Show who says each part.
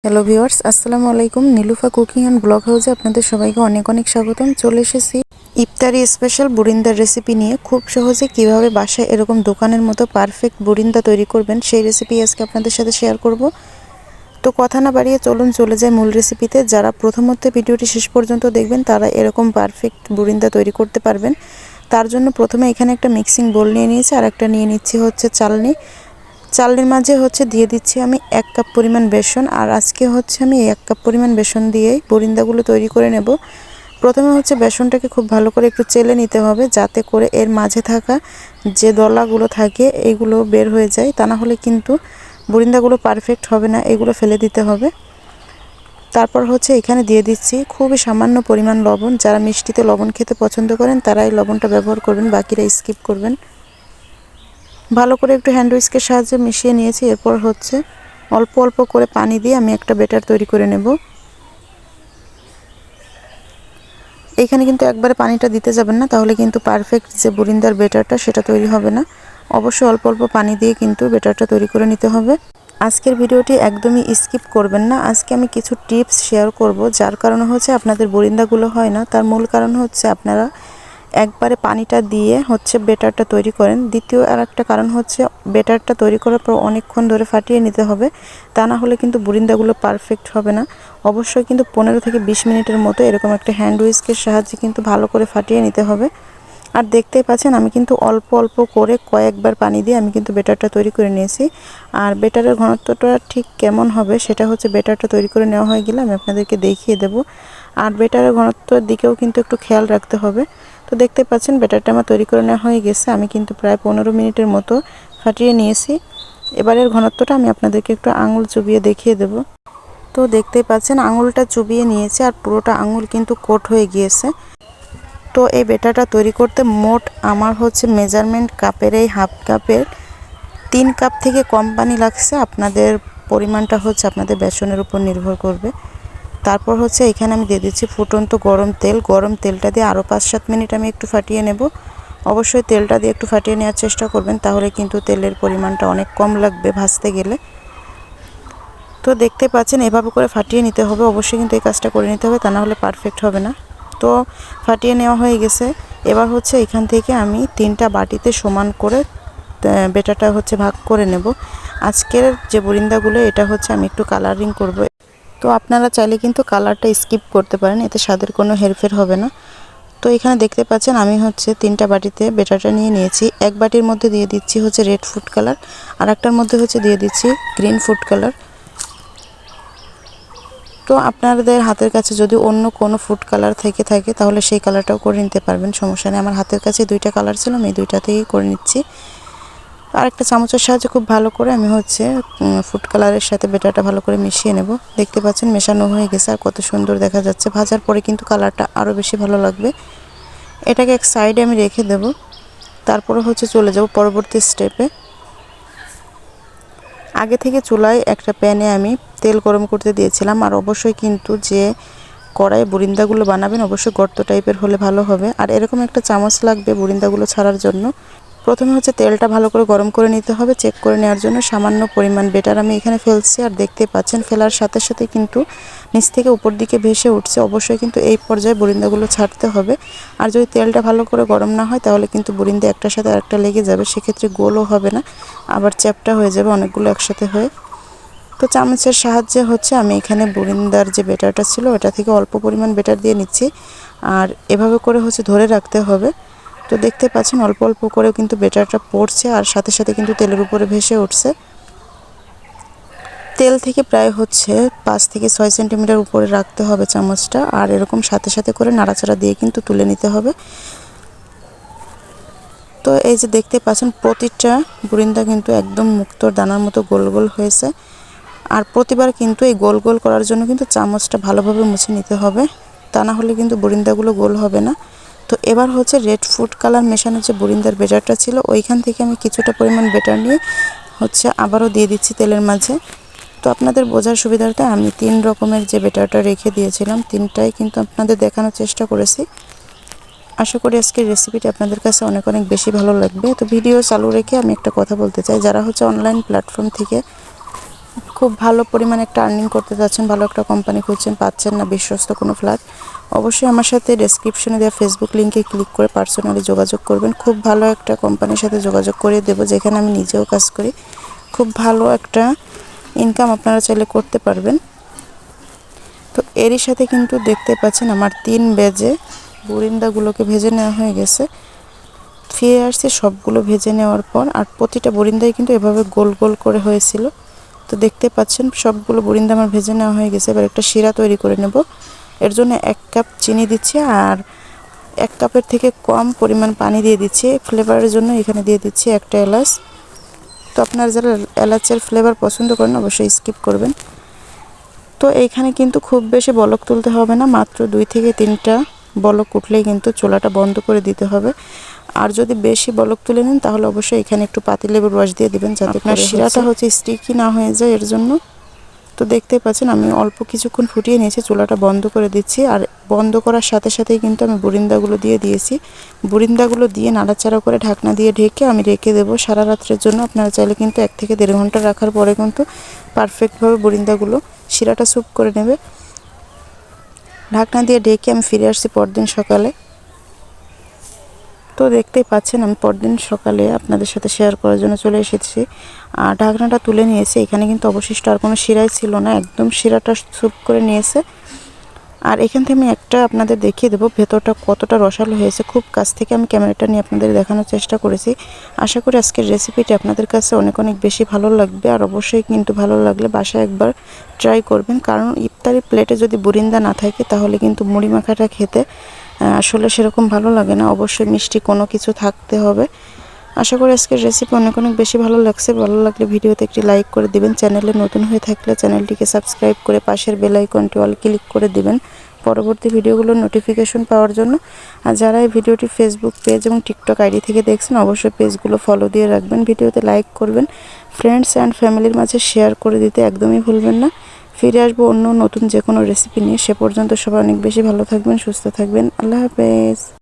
Speaker 1: Hello viewers, আসসালামু আলাইকুম। Nilufa cooking and blog হাউসে আপনাদের সবাইকে অনেক অনেক স্বাগতম। চলে এসেছি ইফতারি স্পেশাল বুরিন্দার রেসিপি নিয়ে। খুব সহজে কিভাবে বাসায় এরকম দোকানের মতো পারফেক্ট বুরিন্দা তৈরি করবেন সেই রেসিপি আজকে আপনাদের সাথে শেয়ার করব। তো কথা না বাড়িয়ে চলুন চলে যাই মূল রেসিপিতে। যারা প্রথমত ভিডিওটি শেষ পর্যন্ত দেখবেন তারা এরকম পারফেক্ট বুরিন্দা তৈরি করতে পারবেন। তার জন্য প্রথমে এখানে একটা মিক্সিং বোল নিয়ে নিয়েছি, আর একটা নিয়ে নিচ্ছি হচ্ছে চালনির মাঝে দিয়ে দিচ্ছি আমি 1 কাপ পরিমাণ বেসন। আর আজকে আমি 1 কাপ পরিমাণ বেসন দিয়েই বুরিন্দাগুলো তৈরি করে নেব। প্রথমে বেসনটাকে খুব ভালো করে একটু চেলে নিতে হবে, যাতে করে এর মাঝে থাকা যে দলাগুলো থাকে এইগুলো বের হয়ে যায়। তা না হলে কিন্তু বুরিন্দাগুলো পারফেক্ট হবে না, এগুলো ফেলে দিতে হবে। তারপর এখানে দিয়ে দিচ্ছি খুবই সামান্য পরিমাণ লবণ। যারা মিষ্টিতে লবণ খেতে পছন্দ করেন তারা এই লবণটা ব্যবহার করবেন, বাকিরা স্কিপ করবেন। ভালো করে একটু হ্যান্ড উইস্কের সাহায্যে মিশিয়ে নিয়েছি। এরপর অল্প অল্প করে পানি দিয়ে আমি একটা ব্যাটার তৈরি করে নেব। এখানে কিন্তু একবারে পানিটা দিতে যাবেন না, তাহলে কিন্তু পারফেক্ট যে বুরিন্দার ব্যাটারটা সেটা তৈরি হবে না। অবশ্যই অল্প অল্প পানি দিয়ে কিন্তু ব্যাটারটা তৈরি করে নিতে হবে। আজকের ভিডিওটি একদমই স্কিপ করবেন না। আজকে আমি কিছু টিপস শেয়ার করব, যার কারণে আপনাদের বুরিন্দাগুলো হয় না। তার মূল কারণ আপনারা একবারে পানিটা দিয়ে ব্যাটারটা তৈরি করেন। দ্বিতীয় আর একটা কারণ ব্যাটারটা তৈরি করার পর অনেকক্ষণ ধরে ফাটিয়ে নিতে হবে, তা না হলে কিন্তু বুরিন্দাগুলো পারফেক্ট হবে না। অবশ্যই কিন্তু 15 থেকে 20 মিনিটের মতো এরকম একটা হ্যান্ড উইস্কের সাহায্যে কিন্তু ভালো করে ফাটিয়ে নিতে হবে। আর দেখতেই পাচ্ছেন আমি কিন্তু অল্প অল্প করে কয়েকবার পানি দিয়ে আমি কিন্তু ব্যাটারটা তৈরি করে নিয়েছি। আর ব্যাটারের ঘনত্বটা ঠিক কেমন হবে সেটা ব্যাটারটা তৈরি করে নেওয়া হয়ে গেলে আমি আপনাদেরকে দেখিয়ে দেব। আর ব্যাটারের ঘনত্বের দিকেও কিন্তু একটু খেয়াল রাখতে হবে। তো দেখতে পাচ্ছেন ব্যাটারটা আমার তৈরি করে নেওয়া হয়ে গেছে। আমি কিন্তু প্রায় 15 মিনিটের মতো ফাটিয়ে নিয়েছি। এবারের ঘনত্বটা আমি আপনাদেরকে একটু আঙুল চুবিয়ে দেখিয়ে দেব। তো দেখতেই পাচ্ছেন আঙুলটা চুবিয়ে নিয়েছে আর পুরোটা আঙুল কিন্তু কোট হয়ে গিয়েছে। তো এই ব্যাটারটা তৈরি করতে মোট আমার মেজারমেন্ট কাপের এই হাফ কাপের 3 কাপ থেকে কম পানি লাগছে। আপনাদের পরিমাণটা আপনাদের বেসনের উপর নির্ভর করবে। তারপর এখানে আমি দিয়ে দিচ্ছি ফুটন্ত গরম তেল। গরম তেলটা দিয়ে আরও 5-7 মিনিট আমি একটু ফাটিয়ে নেব। অবশ্যই তেলটা দিয়ে একটু ফাটিয়ে নেওয়ার চেষ্টা করবেন, তাহলে কিন্তু তেলের পরিমাণটা অনেক কম লাগবে ভাজতে গেলে। তো দেখতে পাচ্ছেন এভাবে করে ফাটিয়ে নিতে হবে। অবশ্যই কিন্তু এই কাজটা করে নিতে হবে, তা না হলে পারফেক্ট হবে না। তো ফাটিয়ে নেওয়া হয়ে গেছে। এবার এখান থেকে আমি 3টা বাটিতে সমান করে ব্যাটারটা ভাগ করে নেব। আজকের যে বুরিন্দাগুলো এটা আমি একটু কালারিং করব। তো আপনারা চাইলে কিন্তু কালারটা স্কিপ করতে পারেন, এতে স্বাদের কোনো হেরফের হবে না। তো এখানে দেখতে পাচ্ছেন আমি 3টা বাটিতে ব্যাটারটা নিয়ে নিয়েছি। এক বাটির মধ্যে দিয়ে দিচ্ছি রেড ফুড কালার, আর একটার মধ্যে দিয়ে দিচ্ছি গ্রিন ফুড কালার। তো আপনাদের হাতের কাছে যদি অন্য কোনো ফুড কালার থেকে থাকে তাহলে সেই কালারটাও করে নিতে পারবেন, সমস্যা নেই। আমার হাতের কাছে 2টা কালার ছিল, আমি 2টাতেই করে নিচ্ছি। আর একটা চামচের সাহায্যে খুব ভালো করে আমি ফুড কালারের সাথে ব্যাটারটা ভালো করে মিশিয়ে নেব। দেখতে পাচ্ছেন মেশানো হয়ে গেছে আর কত সুন্দর দেখা যাচ্ছে। ভাজার পরে কিন্তু কালারটা আরও বেশি ভালো লাগবে। এটাকে এক সাইডে আমি রেখে দেব। তারপরে চলে যাব পরবর্তী স্টেপে। আগে থেকে চুলায় একটা প্যানে আমি তেল গরম করতে দিয়েছিলাম। আর অবশ্যই কিন্তু যে কড়াইয়ে বুরিন্দাগুলো বানাবেন অবশ্যই গর্ত টাইপের হলে ভালো হবে। আর এরকম একটা চামচ লাগবে বুরিন্দাগুলো ছাড়ার জন্য। প্রথমে তেলটা ভালো করে গরম করে নিতে হবে। চেক করে নেওয়ার জন্য সামান্য পরিমাণ ব্যাটার আমি এখানে ফেলছি। আর দেখতে পাচ্ছেন ফেলার সাথে সাথে কিন্তু নিচ থেকে উপর দিকে ভেসে উঠছে। অবশ্যই কিন্তু এই পর্যায়ে বুরিন্দাগুলো ছাড়তে হবে। আর যদি তেলটা ভালো করে গরম না হয় তাহলে কিন্তু বুরিন্দা একটার সাথে আরেকটা লেগে যাবে, সেক্ষেত্রে গোলও হবে না, আবার চ্যাপটা হয়ে যাবে অনেকগুলো একসাথে হয়ে। তো চামচের সাহায্যে আমি এখানে বুরিন্দার যে ব্যাটারটা ছিল ওটা থেকে অল্প পরিমাণ ব্যাটার দিয়ে নিচ্ছি। আর এভাবে করে ধরে রাখতে হবে। তো দেখতে পাচ্ছেন অল্প অল্প করেও কিন্তু ব্যাটারটা পড়ছে আর সাথে সাথে কিন্তু তেলের উপরে ভেসে উঠছে। তেল থেকে প্রায় 5 থেকে 6 সেন্টিমিটার উপরে রাখতে হবে চামচটা। আর এরকম সাথে সাথে করে নাড়াচাড়া দিয়ে কিন্তু তুলে নিতে হবে। তো এই যে দেখতে পাচ্ছেন প্রতিটা বুরিন্দা কিন্তু একদম মুক্তোর দানার মতো গোল গোল হয়েছে। আর প্রতিবার কিন্তু এই গোল গোল করার জন্য কিন্তু চামচটা ভালোভাবে মুছে নিতে হবে, তা না হলে কিন্তু বুরিন্দাগুলো গোল হবে না। তো এবার রেড ফুড কালার মেশানো যে বুরিন্দার ব্যাটারটা ছিল ওইখান থেকে আমি কিছুটা পরিমাণ ব্যাটার নিয়ে আবারও দিয়ে দিচ্ছি তেলের মাঝে। তো আপনাদের বোঝার সুবিধার্থে আমি 3 রকমের যে ব্যাটারটা রেখে দিয়েছিলাম 3টাই কিন্তু আপনাদের দেখানোর চেষ্টা করেছি। আশা করি আজকের রেসিপিটি আপনাদের কাছে অনেক অনেক বেশি ভালো লাগবে। তো ভিডিও চালু রেখে আমি একটা কথা বলতে চাই, যারা অনলাইন প্ল্যাটফর্ম থেকে খুব ভালো পরিমাণে একটা আর্নিং করতে যাচ্ছেন, ভালো একটা কোম্পানি খুঁজছেন, পাচ্ছেন না বিশ্বস্ত কোনো ফ্ল্যাট, অবশ্যই আমার সাথে ডেসক্রিপশনে দেওয়া ফেসবুক লিঙ্কে ক্লিক করে পার্সোনালি যোগাযোগ করবেন। খুব ভালো একটা কোম্পানির সাথে যোগাযোগ করে দেবো, যেখানে আমি নিজেও কাজ করি। খুব ভালো একটা ইনকাম আপনারা চাইলে করতে পারবেন। তো এরই সাথে কিন্তু দেখতে পাচ্ছেন আমার 3 বেজে বরিন্দাগুলোকে ভেজে নেওয়া হয়ে গেছে। ফিরে আসছে সবগুলো ভেজে নেওয়ার পর, আর প্রতিটা বরিন্দাই কিন্তু এভাবে গোল গোল করে হয়েছিল। তো দেখতে পাচ্ছেন সবগুলো বরিন্দা আমার ভেজে নেওয়া হয়ে গেছে। এবার একটা শিরা তৈরি করে নেব। এর জন্য 1 কাপ চিনি দিচ্ছি আর 1 কাপের থেকে কম পরিমাণ পানি দিয়ে দিচ্ছি। ফ্লেভারের জন্য এখানে দিয়ে দিচ্ছি একটা এলাচ। তো আপনারা যারা এলাচের ফ্লেভার পছন্দ করেন অবশ্যই স্কিপ করবেন। তো এইখানে কিন্তু খুব বেশি বলক তুলতে হবে না, মাত্র 2 থেকে 3টা বলক উঠলেই কিন্তু চুলাটা বন্ধ করে দিতে হবে। আর যদি বেশি বলক তুলে নেন তাহলে অবশ্যই এখানে একটু পাতিলেবুর রস দিয়ে দিবেন, যাতে আপনার শিরাটা স্টিকি না হয়ে যায় এর জন্য। তো দেখতেই পাচ্ছেন আমি অল্প কিছুক্ষণ ফুটিয়ে নিয়েছি, চুলাটা বন্ধ করে দিচ্ছি। আর বন্ধ করার সাথে সাথেই কিন্তু আমি বুরিন্দাগুলো দিয়ে দিয়েছি। বুরিন্দাগুলো দিয়ে নাড়াচাড়া করে ঢাকনা দিয়ে ঢেকে আমি রেখে দেবো সারা রাত্রের জন্য। আপনারা চাইলে কিন্তু 1 থেকে 1.5 ঘন্টা রাখার পরে কিন্তু পারফেক্টভাবে বুরিন্দাগুলো শিরাটা স্যুপ করে নেবে। ঢাকনা দিয়ে ঢেকে আমি ফিরে আসছি পরদিন সকালে। তো দেখতেই পাচ্ছেন আমি পরদিন সকালে আপনাদের সাথে শেয়ার করার জন্য চলে এসেছি। আর ঢাকনাটা তুলে নিয়েছি। এখানে কিন্তু অবশিষ্ট আর কোনো শিরাই ছিল না, একদম শিরাটা স্যুপ করে নিয়েছে। আর এখান থেকে আমি একটা আপনাদের দেখিয়ে দেবো ভেতরটা কতটা রসালো হয়েছে। খুব কাছ থেকে আমি ক্যামেরাটা নিয়ে আপনাদের দেখানোর চেষ্টা করেছি। আশা করি আজকের রেসিপিটি আপনাদের কাছে অনেক অনেক বেশি ভালো লাগবে। আর অবশ্যই কিন্তু ভালো লাগলে বাসায় একবার ট্রাই করবেন, কারণ ইফতারি প্লেটে যদি বুরিন্দা না থাকে তাহলে কিন্তু মুড়ি মাখাটা খেতে আসলে সেরকম ভালো লাগে না। অবশ্যই মিষ্টি কোনো কিছু থাকতে হবে। আশা করি আজকের রেসিপি অনেক অনেক বেশি ভালো লাগছে। ভালো লাগলে ভিডিওতে একটি লাইক করে দিবেন। চ্যানেলে নতুন হয়ে থাকলে চ্যানেলটিকে সাবস্ক্রাইব করে পাশের বেল আইকনটি অল ক্লিক করে দিবেন পরবর্তী ভিডিওগুলোর নোটিফিকেশন পাওয়ার জন্য। আর যারা এই ভিডিওটি ফেসবুক পেজ এবং টিকটক আইডি থেকে দেখছেন অবশ্যই পেজগুলো ফলো দিয়ে রাখবেন, ভিডিওতে লাইক করবেন, ফ্রেন্ডস অ্যান্ড ফ্যামিলির মাঝে শেয়ার করে দিতে একদমই ভুলবেন না। ফিরে আসবো অন্য নতুন যে কোনো রেসিপি নিয়ে। সে পর্যন্ত সবাই অনেক বেশি ভালো থাকবেন, সুস্থ থাকবেন। আল্লাহ হাফেজ।